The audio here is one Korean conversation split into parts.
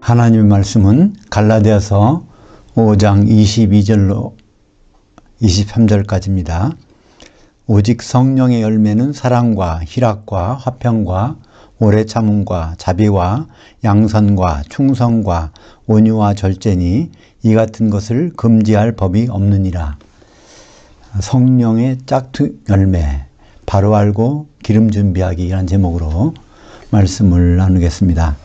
하나님의 말씀은 갈라디아서 5장 22절로 23절까지입니다. 오직 성령의 열매는 사랑과 희락과 화평과 오래 참음과 자비와 양선과 충성과 온유와 절제니 이 같은 것을 금지할 법이 없느니라. 성령의 짝퉁 열매, 바로 알고 기름 준비하기라는 제목으로 말씀을 나누겠습니다.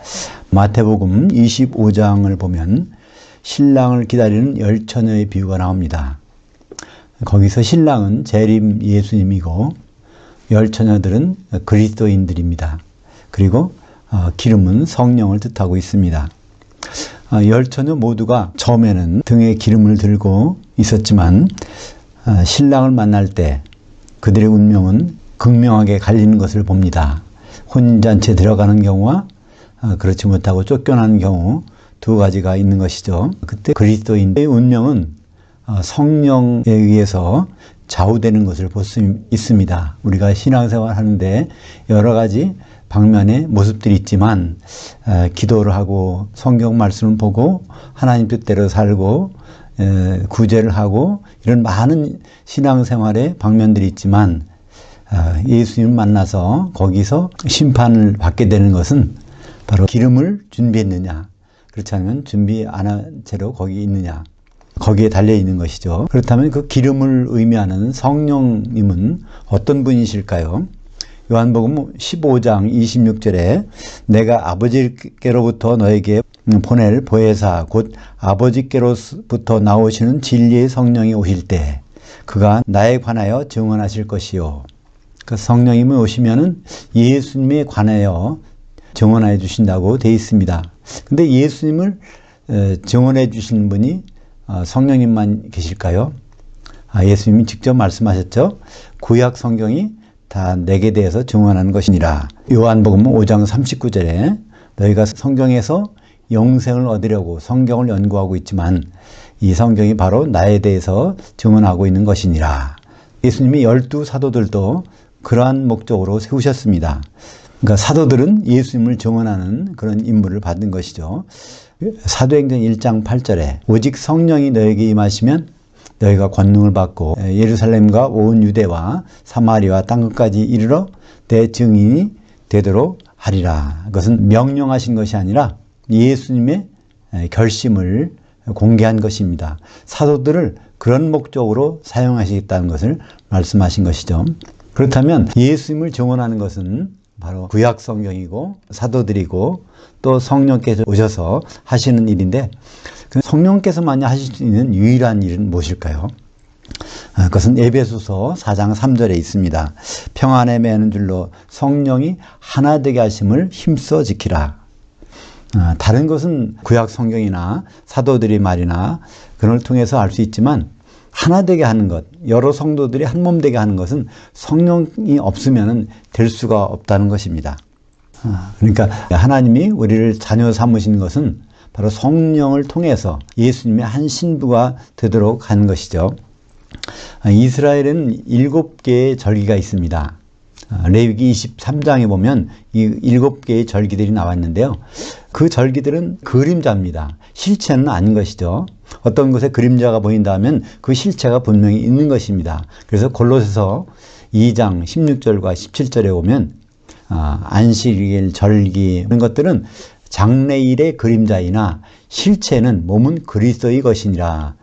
마태복음 25장을 보면 신랑을 기다리는 열 처녀의 비유가 나옵니다. 거기서 신랑은 재림 예수님이고 열 처녀들은 그리스도인들입니다. 그리고 기름은 성령을 뜻하고 있습니다. 열 처녀 모두가 처음에는 등에 기름을 들고 있었지만 신랑을 만날 때 그들의 운명은 극명하게 갈리는 것을 봅니다. 혼인잔치에 들어가는 경우와 그렇지 못하고 쫓겨나는 경우 두 가지가 있는 것이죠. 그때 그리스도인의 운명은 성령에 의해서 좌우되는 것을 볼 수 있습니다. 우리가 신앙생활 하는데 여러 가지 방면의 모습들이 있지만 기도를 하고 성경 말씀을 보고 하나님 뜻대로 살고 구제를 하고 이런 많은 신앙생활의 방면들이 있지만 예수님을 만나서 거기서 심판을 받게 되는 것은 바로 기름을 준비했느냐, 그렇지 않으면 준비 안 한 채로 거기 있느냐, 거기에 달려 있는 것이죠. 그렇다면 그 기름을 의미하는 성령님은 어떤 분이실까요? 요한복음 15장 26절에 내가 아버지께로부터 너에게 보낼 보혜사 곧 아버지께로부터 나오시는 진리의 성령이 오실 때 그가 나에 관하여 증언하실 것이요. 그 성령님이 오시면은 예수님에 관하여 증언해 주신다고 되어 있습니다. 근데 예수님을 증언해 주시는 분이 성령님만 계실까요? 예수님이 직접 말씀하셨죠. 구약 성경이 다 내게 대해서 증언하는 것이니라. 요한복음 5장 39절에 너희가 성경에서 영생을 얻으려고 성경을 연구하고 있지만 이 성경이 바로 나에 대해서 증언하고 있는 것이니라. 예수님이 12 사도들도 그러한 목적으로 세우셨습니다. 그러니까 사도들은 예수님을 증언하는 그런 임무를 받은 것이죠. 사도행전 1장 8절에 오직 성령이 너에게 임하시면 너희가 권능을 받고 예루살렘과 온 유대와 사마리아 땅끝까지 이르러 내 증인이 되도록 하리라. 그것은 명령하신 것이 아니라 예수님의 결심을 공개한 것입니다. 사도들을 그런 목적으로 사용하시겠다는 것을 말씀하신 것이죠. 그렇다면 예수님을 증언하는 것은 바로 구약 성경이고 사도들이고 또 성령께서 오셔서 하시는 일인데 성령께서만이 하실 수 있는 유일한 일은 무엇일까요? 그것은 에베소서 4장 3절에 있습니다. 평안에 매는 줄로 성령이 하나 되게 하심을 힘써 지키라. 다른 것은 구약 성경이나 사도들의 말이나 그걸 통해서 알 수 있지만 하나 되게 하는 것, 여러 성도들이 한 몸 되게 하는 것은 성령이 없으면 될 수가 없다는 것입니다. 그러니까 하나님이 우리를 자녀 삼으신 것은 바로 성령을 통해서 예수님의 한 신부가 되도록 하는 것이죠. 이스라엘은 7개의 절기가 있습니다. 레위기 23장에 보면 이 7개의 절기들이 나왔는데요. 그 절기들은 그림자입니다. 실체는 아닌 것이죠. 어떤 곳에 그림자가 보인다면 그 실체가 분명히 있는 것입니다. 그래서 골로새서 2장 16절과 17절에 보면 안식일, 절기 이런 것들은 장래일의 그림자이나 실체는 몸은 그리스도의 것이니라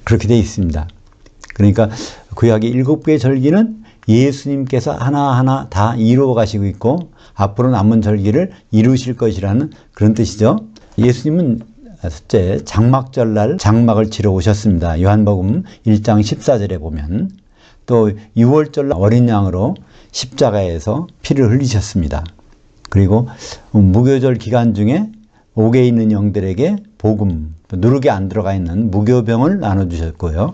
그렇게 되어 있습니다. 그러니까 구약의 7개의 절기는 예수님께서 하나하나 다 이루어 가시고 있고 앞으로 남은 절기를 이루실 것이라는 그런 뜻이죠. 예수님은 첫째 장막절날 장막을 치러 오셨습니다. 요한복음 1장 14절에 보면 또 6월절 어린 양으로 십자가에서 피를 흘리셨습니다. 그리고 무교절 기간 중에 옥에 있는 영들에게 복음, 누룩에 안 들어가 있는 무교병을 나눠주셨고요.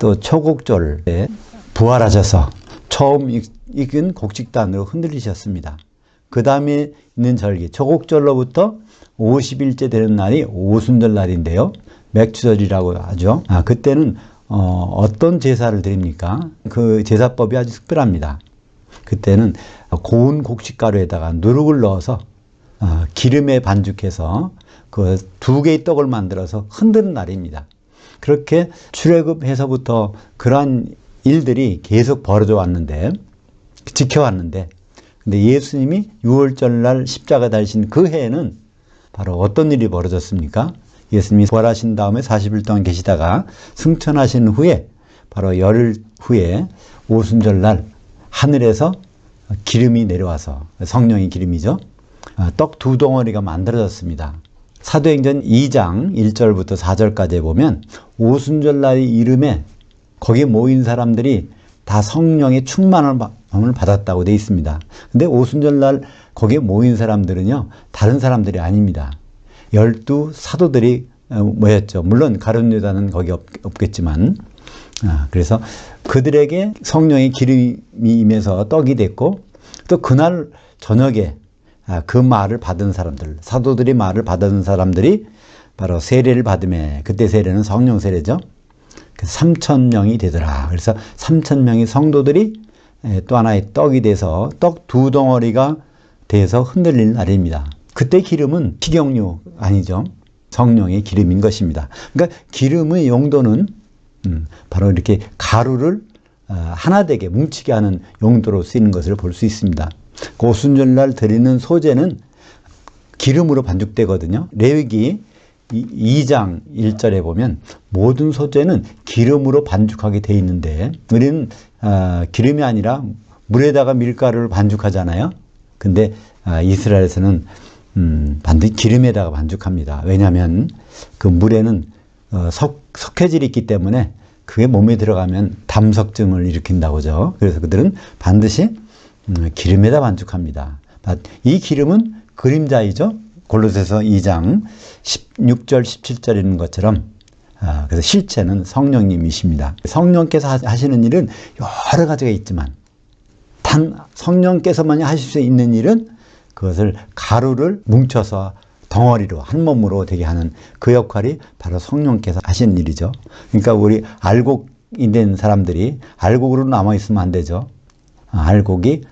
또 초곡절에 부활하셔서 처음 익은 곡식단으로 흔들리셨습니다. 그 다음에 있는 절기, 초곡절로부터 50일째 되는 날이 오순절 날인데요. 맥주절이라고 하죠. 그때는 어떤 제사를 드립니까? 그 제사법이 아주 특별합니다. 그때는 고운 곡식가루에다가 누룩을 넣어서 기름에 반죽해서 그 2개의 떡을 만들어서 흔드는 날입니다. 그렇게 출애굽해서부터 그러한 일들이 계속 벌어져 왔는데, 지켜왔는데, 근데 예수님이 6월절 날 십자가 달리신 그 해에는 바로 어떤 일이 벌어졌습니까? 예수님이 부활하신 다음에 40일 동안 계시다가 승천하신 후에 바로 열흘 후에 오순절 날 하늘에서 기름이 내려와서, 성령의 기름이죠. 떡 2덩어리가 만들어졌습니다. 사도행전 2장 1절부터 4절까지 보면 오순절 날의 이름에 거기에 모인 사람들이 다 성령의 충만함을 받았다고 되어 있습니다. 근데 오순절 날 거기에 모인 사람들은요, 다른 사람들이 아닙니다. 12 사도들이 모였죠. 물론 가룟 유다는 거기 없겠지만, 그래서 그들에게 성령의 기름이 임해서 떡이 됐고, 또 그날 저녁에 그 말을 받은 사람들, 사도들이 말을 받은 사람들이 바로 세례를 받음에, 그때 세례는 성령 세례죠. 3,000명이 되더라. 그래서 3,000명의 성도들이 또 하나의 떡이 돼서 떡 2덩어리가 돼서 흔들리는 날입니다. 그때 기름은 식용유 아니죠. 성령의 기름인 것입니다. 그러니까 기름의 용도는 바로 이렇게 가루를 하나 되게 뭉치게 하는 용도로 쓰이는 것을 볼 수 있습니다. 오순절 날 드리는 소제는 기름으로 반죽되거든요. 레위기 2장 1절에 보면 모든 소제는 기름으로 반죽하게 되어 있는데, 우리는 기름이 아니라 물에다가 밀가루를 반죽하잖아요. 근데 이스라엘에서는 반드시 기름에다가 반죽합니다. 왜냐하면 그 물에는 석회질이 있기 때문에 그게 몸에 들어가면 담석증을 일으킨다고죠. 그래서 그들은 반드시 기름에다 반죽합니다. 이 기름은 그림자이죠. 골로새서 2장 16절 17절에 있는 것처럼, 그래서 실체는 성령님이십니다. 성령께서 하시는 일은 여러 가지가 있지만 단 성령께서만이 하실 수 있는 일은 그것을 가루를 뭉쳐서 덩어리로 한 몸으로 되게 하는 그 역할이 바로 성령께서 하시는 일이죠. 그러니까 우리 알곡이 된 사람들이 알곡으로 남아있으면 안 되죠. 알곡이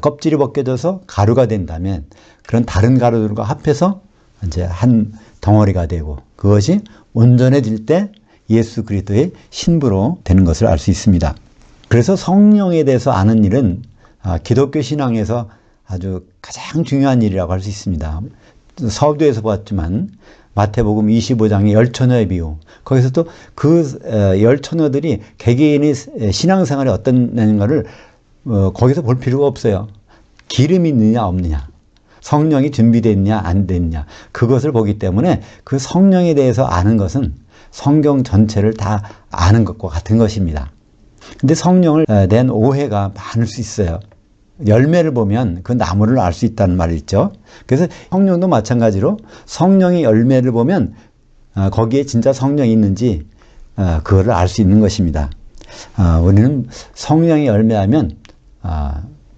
껍질이 벗겨져서 가루가 된다면 그런 다른 가루들과 합해서 이제 한 덩어리가 되고, 그것이 온전해질 때 예수 그리스도의 신부로 되는 것을 알 수 있습니다. 그래서 성령에 대해서 아는 일은 기독교 신앙에서 아주 가장 중요한 일이라고 할 수 있습니다. 서두에서 보았지만 마태복음 25장의 열처녀의 비유, 거기서 또 그 열처녀들이 개개인의 신앙생활이 어떠냐는 거기서 볼 필요가 없어요. 기름이 있느냐 없느냐, 성령이 준비됐냐 안 됐냐, 그것을 보기 때문에 그 성령에 대해서 아는 것은 성경 전체를 다 아는 것과 같은 것입니다. 근데 성령을 대한 오해가 많을 수 있어요. 열매를 보면 그 나무를 알 수 있다는 말이 있죠. 그래서 성령도 마찬가지로 성령의 열매를 보면 거기에 진짜 성령이 있는지 그거를 알 수 있는 것입니다. 우리는 성령의 열매하면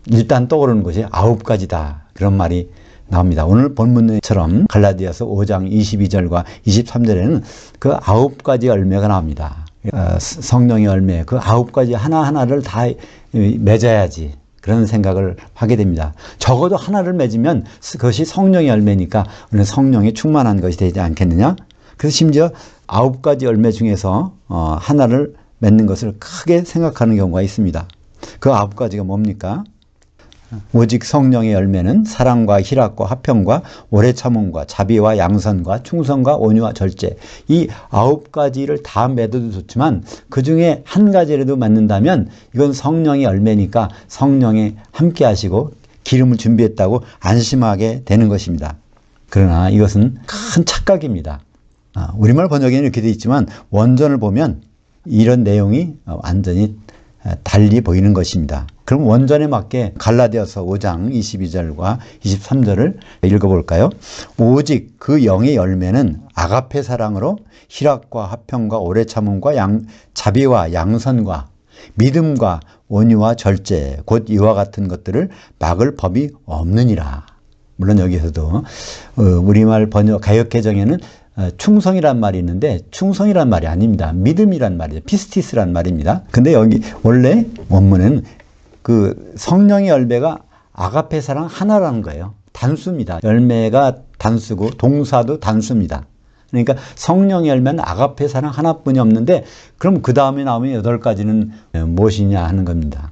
일단 떠오르는 것이 9가지다, 그런 말이 나옵니다. 오늘 본문처럼 갈라디아서 5장 22절과 23절에는 그 9가지 열매가 나옵니다. 성령의 열매, 그 9가지 하나하나를 다 맺어야지, 그런 생각을 하게 됩니다. 적어도 하나를 맺으면 그것이 성령의 열매니까 우리는 성령이 충만한 것이 되지 않겠느냐. 그래서 심지어 9가지 열매 중에서 하나를 맺는 것을 크게 생각하는 경우가 있습니다. 그 9가지가 뭡니까? 오직 성령의 열매는 사랑과 희락과 화평과 오래 참음과 자비와 양선과 충성과 온유와 절제, 이 9가지를 다 맺어도 좋지만 그 중에 한 가지라도 맺는다면 이건 성령의 열매니까 성령에 함께 하시고 기름을 준비했다고 안심하게 되는 것입니다. 그러나 이것은 큰 착각입니다. 우리말 번역에는 이렇게 되어 있지만 원전을 보면 이런 내용이 완전히 달리 보이는 것입니다. 그럼 원전에 맞게 갈라디아서 5장 22절과 23절을 읽어볼까요? 오직 그 영의 열매는 아가페 사랑으로 희락과 화평과 오래 참음과 자비와 양선과 믿음과 온유와 절제, 곧 이와 같은 것들을 막을 법이 없느니라. 물론 여기서도 우리말 번역 가역개정에는 충성이란 말이 있는데 충성이란 말이 아닙니다. 믿음이란 말이죠. 피스티스란 말입니다. 근데 여기 원래 원문에는 그 성령의 열매가 아가페 사랑 하나라는 거예요. 단수입니다. 열매가 단수고 동사도 단수입니다. 그러니까 성령의 열매는 아가페 사랑 하나뿐이 없는데 그럼 그 다음에 나오면 8가지는 무엇이냐 하는 겁니다.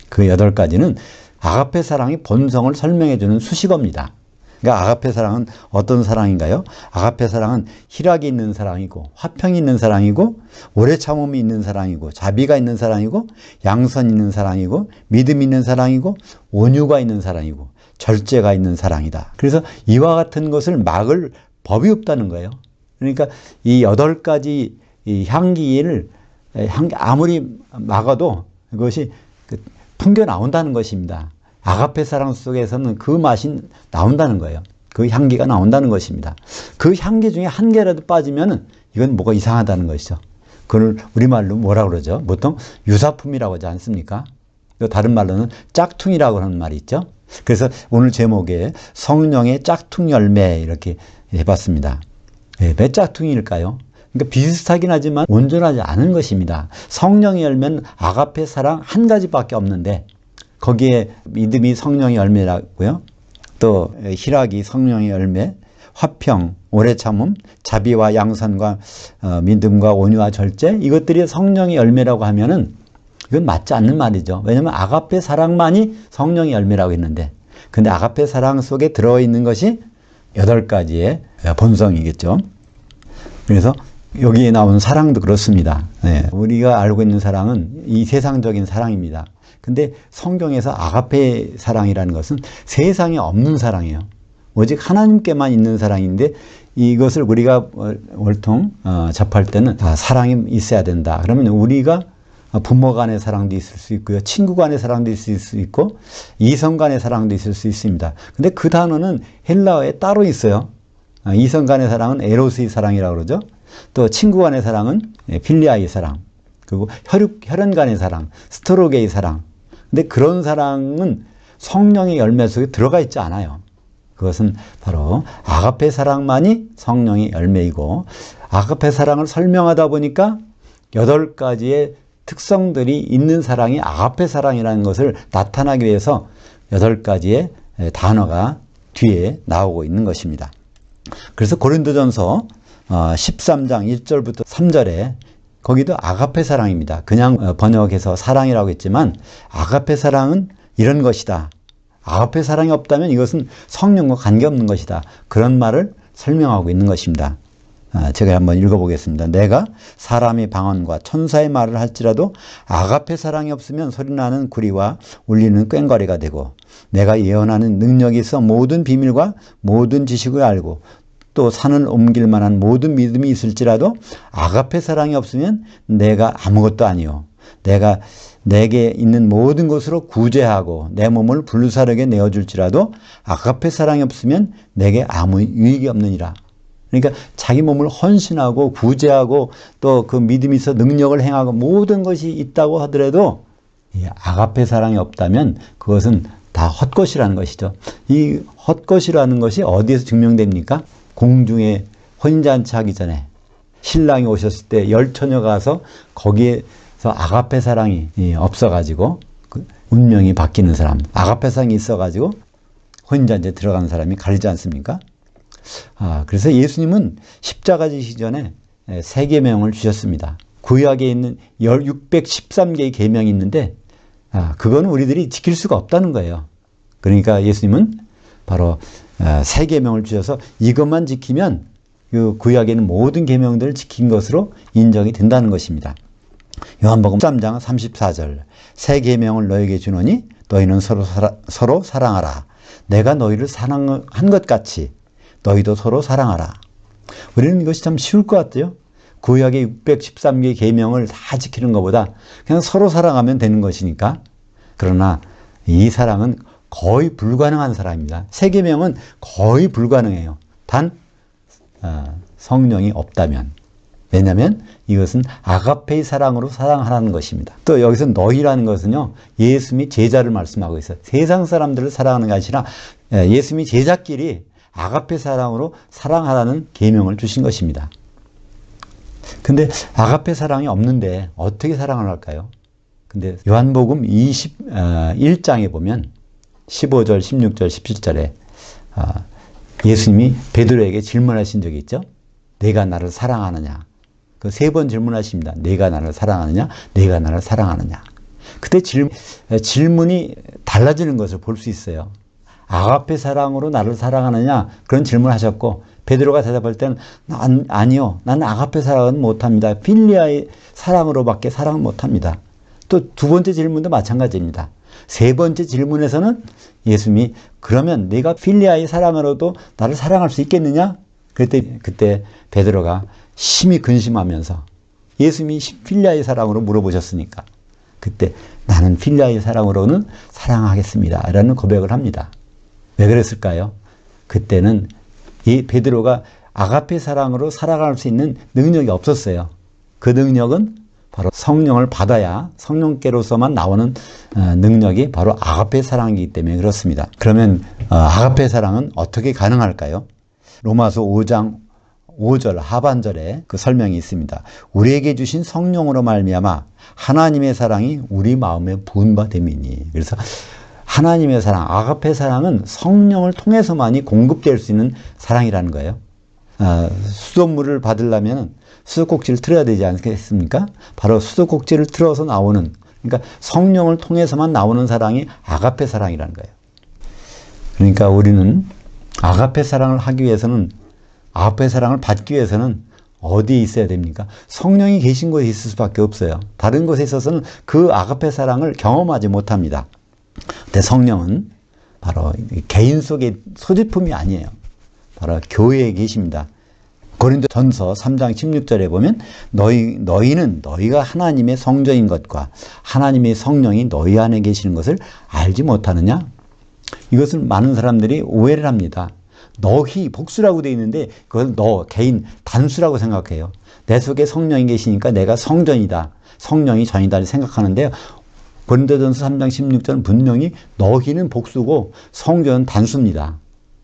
그 8가지는 아가페 사랑의 본성을 설명해 주는 수식어입니다. 그러니까 아가페 사랑은 어떤 사랑인가요? 아가페 사랑은 희락이 있는 사랑이고 화평이 있는 사랑이고 오래 참음이 있는 사랑이고 자비가 있는 사랑이고 양선 있는 사랑이고 믿음이 있는 사랑이고 온유가 있는 사랑이고 절제가 있는 사랑이다. 그래서 이와 같은 것을 막을 법이 없다는 거예요. 그러니까 이 8가지 이 향기를 아무리 막아도 그것이 풍겨 나온다는 것입니다. 아가페 사랑 속에서는 그 맛이 나온다는 거예요. 그 향기가 나온다는 것입니다. 그 향기 중에 한 개라도 빠지면 이건 뭐가 이상하다는 것이죠. 그걸 우리말로 뭐라 그러죠? 보통 유사품이라고 하지 않습니까? 또 다른 말로는 짝퉁이라고 하는 말이 있죠. 그래서 오늘 제목에 성령의 짝퉁 열매 이렇게 해봤습니다. 왜 짝퉁일까요? 그러니까 비슷하긴 하지만 온전하지 않은 것입니다. 성령의 열매는 아가페 사랑 한 가지밖에 없는데 거기에 믿음이 성령의 열매라고요. 또 희락이 성령의 열매, 화평, 오래 참음, 자비와 양선과 믿음과 온유와 절제 이것들이 성령의 열매라고 하면은 이건 맞지 않는 말이죠. 왜냐하면 아가페 사랑만이 성령의 열매라고 했는데 근데 아가페 사랑 속에 들어있는 것이 8가지의 본성이겠죠. 그래서 여기에 나온 사랑도 그렇습니다. 네. 우리가 알고 있는 사랑은 이 세상적인 사랑입니다. 근데 성경에서 아가페 사랑이라는 것은 세상에 없는 사랑이에요. 오직 하나님께만 있는 사랑인데 이것을 우리가 월통 접할 때는 사랑이 있어야 된다. 그러면 우리가 부모 간의 사랑도 있을 수 있고요. 친구 간의 사랑도 있을 수 있고 이성 간의 사랑도 있을 수 있습니다. 근데 그 단어는 헬라어에 따로 있어요. 이성 간의 사랑은 에로스의 사랑이라고 그러죠. 또 친구 간의 사랑은 필리아의 사랑. 그리고 혈연 간의 사랑, 스토로게의 사랑. 근데 그런 사랑은 성령의 열매 속에 들어가 있지 않아요. 그것은 바로 아가페 사랑만이 성령의 열매이고 아가페 사랑을 설명하다 보니까 8가지의 특성들이 있는 사랑이 아가페 사랑이라는 것을 나타나기 위해서 8가지의 단어가 뒤에 나오고 있는 것입니다. 그래서 고린도전서 13장 1절부터 3절에 거기도 아가페 사랑입니다. 그냥 번역해서 사랑이라고 했지만 아가페 사랑은 이런 것이다. 아가페 사랑이 없다면 이것은 성령과 관계없는 것이다. 그런 말을 설명하고 있는 것입니다. 제가 한번 읽어보겠습니다. 내가 사람의 방언과 천사의 말을 할지라도 아가페 사랑이 없으면 소리나는 구리와 울리는 꽹과리가 되고 내가 예언하는 능력이 있어 모든 비밀과 모든 지식을 알고 또 산을 옮길 만한 모든 믿음이 있을지라도 아가페 사랑이 없으면 내가 아무것도 아니요. 내가 내게 있는 모든 것으로 구제하고 내 몸을 불사르게 내어줄지라도 아가페 사랑이 없으면 내게 아무 유익이 없느니라. 그러니까 자기 몸을 헌신하고 구제하고 또 그 믿음이 있어 능력을 행하고 모든 것이 있다고 하더라도 이 아가페 사랑이 없다면 그것은 다 헛것이라는 것이죠. 이 헛것이라는 것이 어디에서 증명됩니까? 공중에 혼인잔치 하기 전에 신랑이 오셨을 때 10처녀가 가서 거기에서 아가페 사랑이 없어가지고 그 운명이 바뀌는 사람, 아가페 사랑이 있어가지고 혼인잔치에 들어간 사람이 가리지 않습니까? 그래서 예수님은 십자가 지시기 전에 세 계명을 주셨습니다. 구약에 있는 613개의 계명이 있는데 그거는 우리들이 지킬 수가 없다는 거예요. 그러니까 예수님은 바로 세 계명을 주셔서 이것만 지키면 그 구약에는 모든 계명들을 지킨 것으로 인정이 된다는 것입니다. 요한복음 13장 34절 새 계명을 너에게 주노니 너희는 서로 사랑하라. 내가 너희를 사랑한 것 같이 너희도 서로 사랑하라. 우리는 이것이 참 쉬울 것 같아요. 구약의 613개 계명을 다 지키는 것보다 그냥 서로 사랑하면 되는 것이니까. 그러나 이 사랑은 거의 불가능한 사랑입니다. 세 계명은 거의 불가능해요. 단 성령이 없다면. 왜냐하면 이것은 아가페의 사랑으로 사랑하라는 것입니다. 또 여기서 너희라는 것은요, 예수님이 제자를 말씀하고 있어요. 세상 사람들을 사랑하는 게 아니라 예수님이 제자끼리 아가페 사랑으로 사랑하라는 계명을 주신 것입니다. 근데 아가페 사랑이 없는데 어떻게 사랑을 할까요? 근데 요한복음 21장에 보면 15절, 16절, 17절에 예수님이 베드로에게 질문하신 적이 있죠. 내가 나를 사랑하느냐. 그 3번 질문하십니다. 내가 나를 사랑하느냐, 내가 나를 사랑하느냐. 그때 질문이 달라지는 것을 볼 수 있어요. 아가페 사랑으로 나를 사랑하느냐, 그런 질문을 하셨고, 베드로가 대답할 때는 아니요, 나는 아가페 사랑은 못합니다. 필리아의 사랑으로밖에 사랑을 못합니다. 또 2번째 질문도 마찬가지입니다. 3번째 질문에서는 예수님이 그러면 네가 필리아의 사랑으로도 나를 사랑할 수 있겠느냐? 그때 베드로가 심히 근심하면서, 예수님이 필리아의 사랑으로 물어보셨으니까 그때 나는 필리아의 사랑으로는 사랑하겠습니다 라는 고백을 합니다. 왜 그랬을까요? 그때는 이 베드로가 아가페 사랑으로 살아갈 수 있는 능력이 없었어요. 그 능력은 바로 성령을 받아야, 성령께로서만 나오는 능력이 바로 아가페 사랑이기 때문에 그렇습니다. 그러면 아가페 사랑은 어떻게 가능할까요? 로마서 5장 5절 하반절에 그 설명이 있습니다. 우리에게 주신 성령으로 말미암아 하나님의 사랑이 우리 마음에 부은 바 됨이니. 그래서 하나님의 사랑, 아가페 사랑은 성령을 통해서만이 공급될 수 있는 사랑이라는 거예요. 수돗물을 받으려면 수도꼭지를 틀어야 되지 않겠습니까? 바로 수도꼭지를 틀어서 나오는, 그러니까 성령을 통해서만 나오는 사랑이 아가페 사랑이라는 거예요. 그러니까 우리는 아가페 사랑을 하기 위해서는, 아가페 사랑을 받기 위해서는 어디에 있어야 됩니까? 성령이 계신 곳에 있을 수밖에 없어요. 다른 곳에 있어서는 그 아가페 사랑을 경험하지 못합니다. 근데 성령은 바로 개인 속의 소지품이 아니에요. 바로 교회에 계십니다. 고린도전서 3장 16절에 보면 너희는 너희가 하나님의 성전인 것과 하나님의 성령이 너희 안에 계시는 것을 알지 못하느냐? 이것을 많은 사람들이 오해를 합니다. 너희 복수라고 되어 있는데 그걸 너 개인 단수라고 생각해요. 내 속에 성령이 계시니까 내가 성전이다, 성령이 전이다 생각하는데요. 고린도전서 3장 16절은 분명히 너희는 복수고 성전은 단수입니다.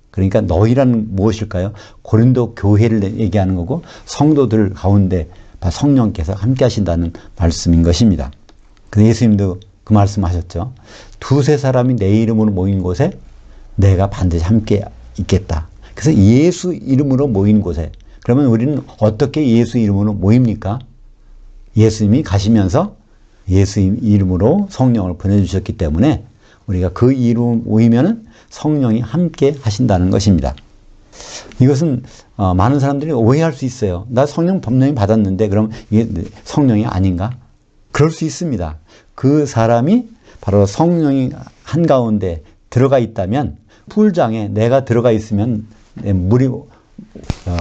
그러니까 너희란 무엇일까요? 고린도 교회를 얘기하는 거고 성도들 가운데 성령께서 함께 하신다는 말씀인 것입니다. 예수님도 그 말씀하셨죠. 2-3 사람이 내 이름으로 모인 곳에 내가 반드시 함께 있겠다. 그래서 예수 이름으로 모인 곳에, 그러면 우리는 어떻게 예수 이름으로 모입니까? 예수님이 가시면서 예수 이름으로 성령을 보내주셨기 때문에 우리가 그 이름 모이면은 성령이 함께 하신다는 것입니다. 이것은 많은 사람들이 오해할 수 있어요. 나 성령 분명히 받았는데 그럼 이게 성령이 아닌가? 그럴 수 있습니다. 그 사람이 바로 성령이 한가운데 들어가 있다면, 풀장에 내가 들어가 있으면 물이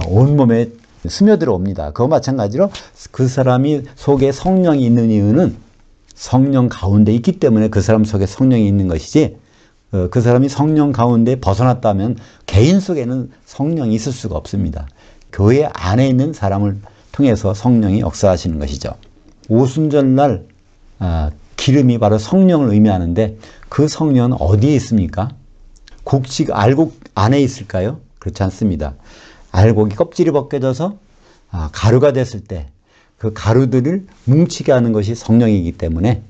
온몸에 스며들어 옵니다. 그와 마찬가지로 그 사람이 속에 성령이 있는 이유는 성령 가운데 있기 때문에 그 사람 속에 성령이 있는 것이지, 그 사람이 성령 가운데 벗어났다면 개인 속에는 성령이 있을 수가 없습니다. 교회 안에 있는 사람을 통해서 성령이 역사하시는 것이죠. 오순절날 기름이 바로 성령을 의미하는데 그 성령은 어디에 있습니까? 곡식 알곡 안에 있을까요? 그렇지 않습니다. 알곡이 껍질이 벗겨져서 가루가 됐을 때 그 가루들을 뭉치게 하는 것이 성령이기 때문에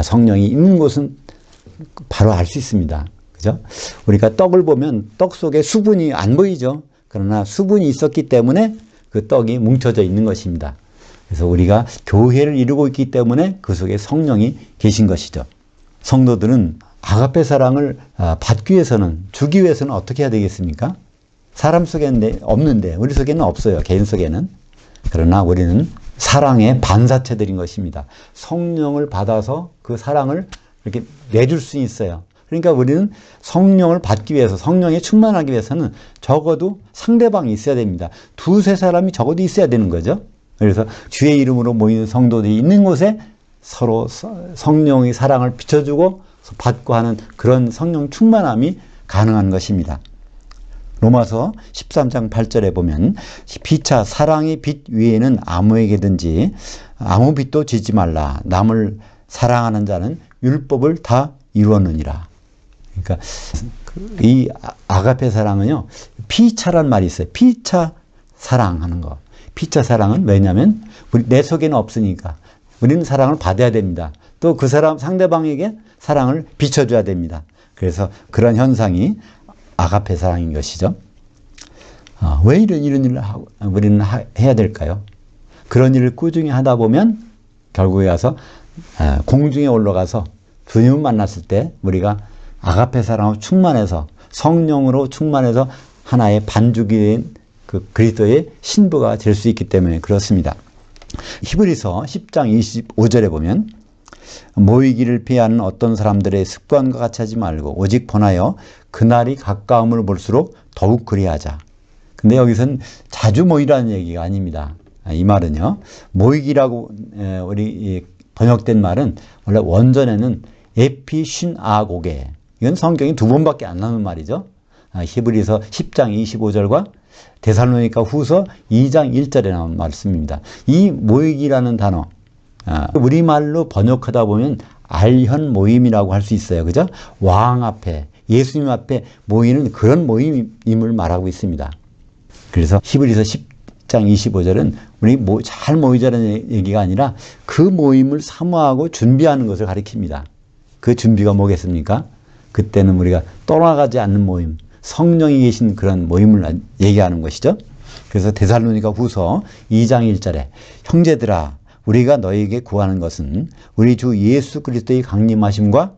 성령이 있는 곳은 바로 알 수 있습니다. 그죠? 우리가 떡을 보면 떡 속에 수분이 안 보이죠? 그러나 수분이 있었기 때문에 그 떡이 뭉쳐져 있는 것입니다. 그래서 우리가 교회를 이루고 있기 때문에 그 속에 성령이 계신 것이죠. 성도들은 아가페 사랑을 받기 위해서는, 주기 위해서는 어떻게 해야 되겠습니까? 사람 속에는 없는데, 우리 속에는 없어요. 개인 속에는. 그러나 우리는 사랑의 반사체들인 것입니다. 성령을 받아서 그 사랑을 이렇게 내줄 수 있어요. 그러니까 우리는 성령을 받기 위해서, 성령에 충만하기 위해서는 적어도 상대방이 있어야 됩니다. 2-3 사람이 적어도 있어야 되는 거죠. 그래서 주의 이름으로 모이는 성도들이 있는 곳에 서로 성령의 사랑을 비춰주고 받고 하는 그런 성령 충만함이 가능한 것입니다. 로마서 13장 8절에 보면 피차 사랑의 빛 위에는 아무에게든지 아무 빛도 지지 말라. 남을 사랑하는 자는 율법을 다 이루었느니라. 그러니까 이 아가페 사랑은요, 피차란 말이 있어요. 피차 사랑하는 거. 피차 사랑은 왜냐하면 내 속에는 없으니까 우리는 사랑을 받아야 됩니다. 또 그 사람 상대방에게 사랑을 비춰줘야 됩니다. 그래서 그런 현상이 아가페 사랑인 것이죠. 왜 이런 일을 우리는 해야 될까요? 그런 일을 꾸준히 하다 보면 결국에 가서 공중에 올라가서 주님을 만났을 때 우리가 아가페 사랑으로 충만해서 성령으로 충만해서 하나의 반죽이 된 그 그리스도의 신부가 될 수 있기 때문에 그렇습니다. 히브리서 10장 25절에 보면 모이기를 피하는 어떤 사람들의 습관과 같이 하지 말고 오직 번하여 그날이 가까움을 볼수록 더욱 그리하자. 근데 여기서는 자주 모이라는 얘기가 아닙니다. 이 말은요, 모이기라고 우리 번역된 말은 원래 원전에는 에피신아고게, 이건 성경이 두 번밖에 안 나오는 말이죠. 히브리서 10장 25절과 데살로니가 후서 2장 1절에 나온 말씀입니다. 이 모이기라는 단어, 우리말로 번역하다 보면 알현 모임이라고 할 수 있어요. 그죠? 왕 앞에, 예수님 앞에 모이는 그런 모임임을 말하고 있습니다. 그래서 히브리서 10장 25절은 우리 잘 모이자는 얘기가 아니라 그 모임을 사모하고 준비하는 것을 가리킵니다. 그 준비가 뭐겠습니까? 그때는 우리가 떠나가지 않는 모임, 성령이 계신 그런 모임을 얘기하는 것이죠. 그래서 데살로니가 후서 2장 1절에 형제들아 우리가 너에게 구하는 것은 우리 주 예수 그리스도의 강림하심과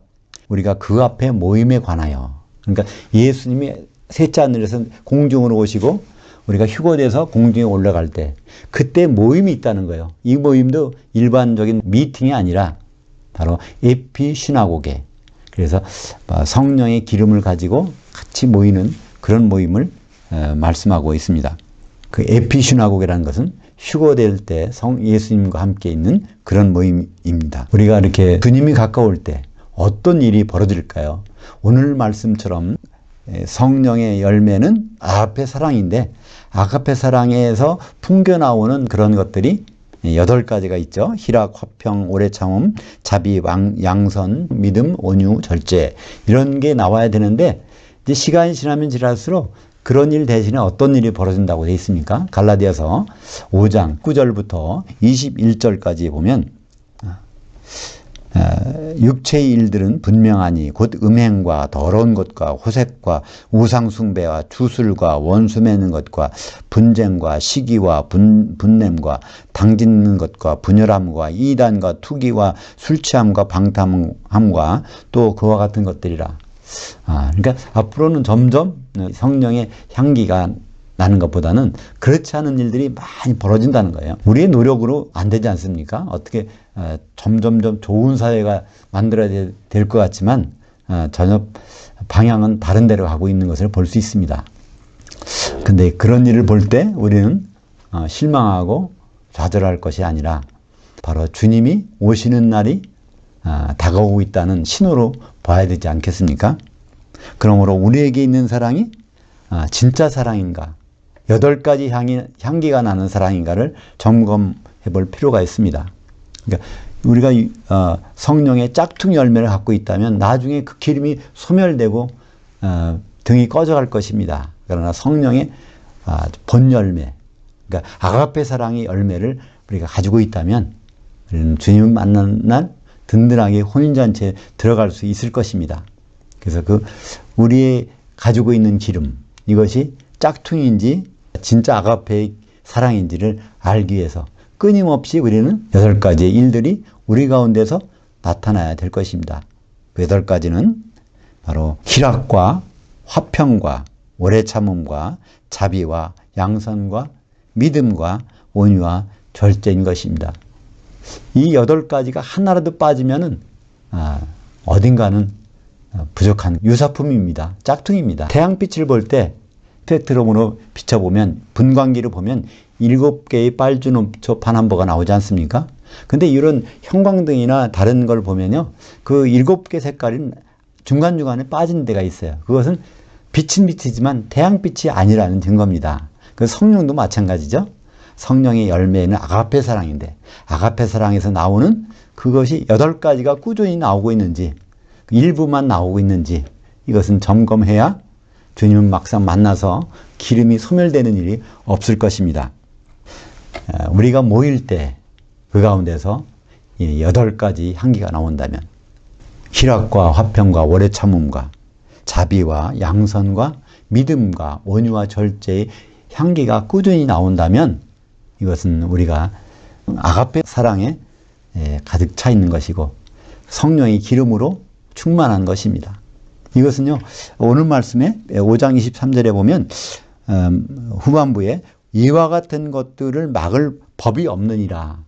우리가 그 앞에 모임에 관하여, 그러니까 예수님이 셋째 하늘에서 공중으로 오시고 우리가 휴거돼서 공중에 올라갈 때 그때 모임이 있다는 거예요. 이 모임도 일반적인 미팅이 아니라 바로 에피시나고게, 그래서 성령의 기름을 가지고 같이 모이는 그런 모임을 말씀하고 있습니다. 그 에피시나고게라는 것은 휴거될 때 예수님과 함께 있는 그런 모임입니다. 우리가 이렇게 주님이 가까울 때 어떤 일이 벌어질까요? 오늘 말씀처럼 성령의 열매는 아가페 사랑인데 아가페 사랑에서 풍겨나오는 그런 것들이 8가지가 있죠. 희락, 화평, 오래 참음, 자비, 양선, 믿음, 온유, 절제, 이런 게 나와야 되는데 이제 시간이 지나면 지날수록 그런 일 대신에 어떤 일이 벌어진다고 되어 있습니까? 갈라디아서 5장 9절부터 21절까지 보면 육체의 일들은 분명하니 곧 음행과 더러운 것과 호색과 우상숭배와 주술과 원수 맺는 것과 분쟁과 시기와 분냄과 당짓는 것과 분열함과 이단과 투기와 술취함과 방탕함과 또 그와 같은 것들이라. 그러니까 앞으로는 점점 성령의 향기가 나는 것보다는 그렇지 않은 일들이 많이 벌어진다는 거예요. 우리의 노력으로 안 되지 않습니까? 어떻게 점점점 좋은 사회가 만들어야 될 것 같지만 전혀 방향은 다른 데로 가고 있는 것을 볼 수 있습니다. 근데 그런 일을 볼 때 우리는 실망하고 좌절할 것이 아니라 바로 주님이 오시는 날이 다가오고 있다는 신호로 봐야 되지 않겠습니까? 그러므로 우리에게 있는 사랑이 진짜 사랑인가, 8가지 향기가 나는 사랑인가를 점검해 볼 필요가 있습니다. 그러니까 우리가 성령의 짝퉁 열매를 갖고 있다면 나중에 그 기름이 소멸되고 등이 꺼져갈 것입니다. 그러나 성령의 본 열매, 그러니까 아가페 사랑의 열매를 우리가 가지고 있다면 우리는 주님을 만나는 날 든든하게 혼인잔치에 들어갈 수 있을 것입니다. 그래서 우리의 가지고 있는 기름, 이것이 짝퉁인지 진짜 아가페의 사랑인지를 알기 위해서 끊임없이 우리는 8가지의 일들이 우리 가운데서 나타나야 될 것입니다. 그 8가지는 바로 희락과 화평과 오래 참음과 자비와 양선과 믿음과 온유와 절제인 것입니다. 이 8가지가 하나라도 빠지면은 어딘가는 부족한 유사품입니다. 짝퉁입니다. 태양빛을 볼 때 스펙트럼으로 비춰보면, 분광기를 보면 7개의 빨주노초 파남보가 나오지 않습니까? 근데 이런 형광등이나 다른 걸 보면요, 그 7개 색깔이 중간중간에 빠진 데가 있어요. 그것은 빛은 빛이지만 태양빛이 아니라는 증거입니다. 그 성령도 마찬가지죠. 성령의 열매는 아가페 사랑인데 아가페 사랑에서 나오는 그것이 8가지가 꾸준히 나오고 있는지, 일부만 나오고 있는지, 이것은 점검해야 주님을 막상 만나서 기름이 소멸되는 일이 없을 것입니다. 우리가 모일 때 그 가운데서 8가지 향기가 나온다면 희락과 화평과 오래 참음과 자비와 양선과 믿음과 온유와 절제의 향기가 꾸준히 나온다면 이것은 우리가 아가페 사랑에 가득 차 있는 것이고 성령의 기름으로 충만한 것입니다. 이것은요, 오늘 말씀에 5장 23절에 보면 후반부에 이와 같은 것들을 막을 법이 없느니라.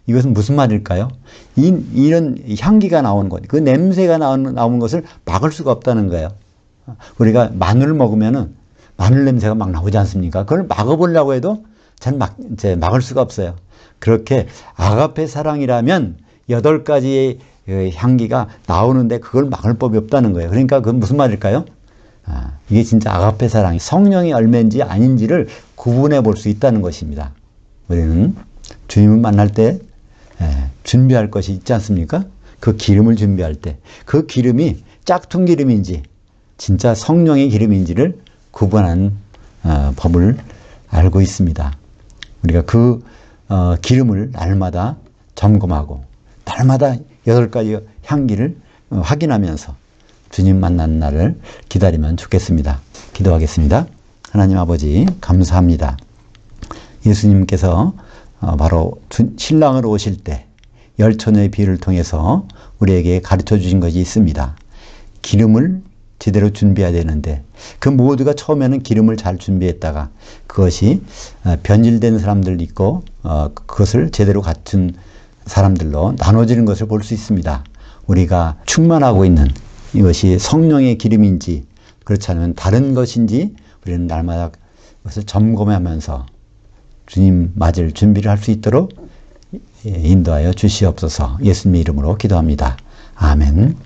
이것은 무슨 말일까요? 이런 향기가 나오는 것, 그 냄새가 나오는 것을 막을 수가 없다는 거예요. 우리가 마늘을 먹으면은 마늘 냄새가 막 나오지 않습니까? 그걸 막아보려고 해도 잘 막을 수가 없어요. 그렇게 아가페 사랑이라면 8가지의 향기가 나오는데 그걸 막을 법이 없다는 거예요. 그러니까 그건 무슨 말일까요? 이게 진짜 아가페 사랑이 성령의 열매인지 아닌지를 구분해 볼 수 있다는 것입니다. 우리는 주님을 만날 때 준비할 것이 있지 않습니까? 그 기름을 준비할 때 그 기름이 짝퉁 기름인지 진짜 성령의 기름인지를 구분하는 법을 알고 있습니다. 우리가 그 기름을 날마다 점검하고 날마다 8가지 향기를 확인하면서 주님 만난 날을 기다리면 좋겠습니다. 기도하겠습니다. 하나님 아버지 감사합니다. 예수님께서 바로 신랑으로 오실 때 열처녀의 비유를 통해서 우리에게 가르쳐 주신 것이 있습니다. 기름을 제대로 준비해야 되는데 그 모두가 처음에는 기름을 잘 준비했다가 그것이 변질된 사람들도 있고 그것을 제대로 갖춘 사람들로 나눠지는 것을 볼 수 있습니다. 우리가 충만하고 있는 이것이 성령의 기름인지 그렇지 않으면 다른 것인지 우리는 날마다 그것을 점검하면서 주님 맞을 준비를 할 수 있도록 인도하여 주시옵소서. 예수님의 이름으로 기도합니다. 아멘.